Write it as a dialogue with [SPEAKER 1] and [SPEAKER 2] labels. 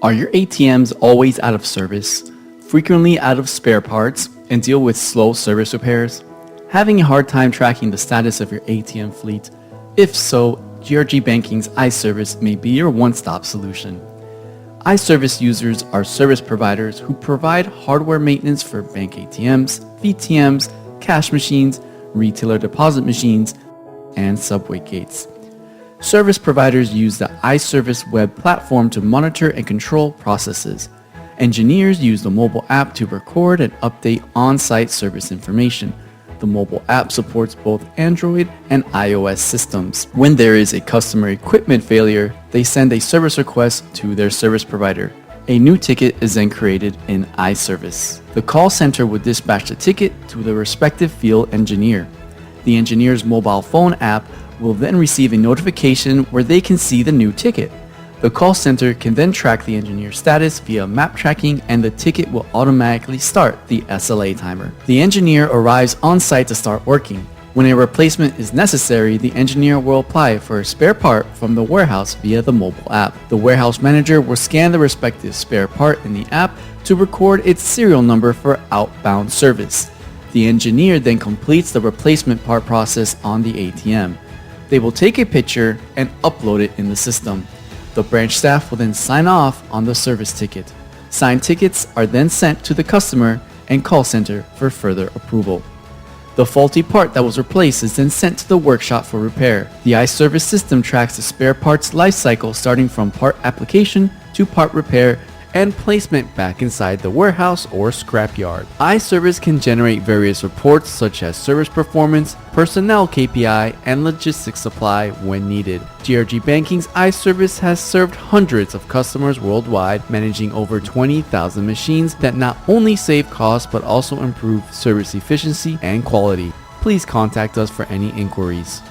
[SPEAKER 1] Are your ATMs always out of service, frequently out of spare parts, and deal with slow service repairs? Having a hard time tracking the status of your ATM fleet? If so, GRGBanking's iService may be your one-stop solution. iService users are service providers who provide hardware maintenance for bank ATMs, VTMs, cash machines, retailer deposit machines, and subway gates. Service providers use the iService web platform to monitor and control processes. Engineers use the mobile app to record and update on-site service information. The mobile app supports both Android and iOS systems. When there is a customer equipment failure, they send a service request to their service provider. A new ticket is then created in iService. The call center would dispatch the ticket to the respective field engineer. The engineer's mobile phone app will then receive a notification where they can see the new ticket. The call center can then track the engineer's status via map tracking, and the ticket will automatically start the SLA timer. The engineer arrives on site to start working. When a replacement is necessary, the engineer will apply for a spare part from the warehouse via the mobile app. The warehouse manager will scan the respective spare part in the app to record its serial number for outbound service. The engineer then completes the replacement part process on the ATM. They will take a picture and upload it in the system. The branch staff will then sign off on the service ticket. Signed tickets are then sent to the customer and call center for further approval. The faulty part that was replaced is then sent to the workshop for repair. The iService system tracks the spare parts life cycle starting from part application to part repair and placement back inside the warehouse or scrapyard. iService can generate various reports such as service performance, personnel KPI, and logistics supply when needed. GRGBanking's iService has served hundreds of customers worldwide, managing over 20,000 machines that not only save costs but also improve service efficiency and quality. Please contact us for any inquiries.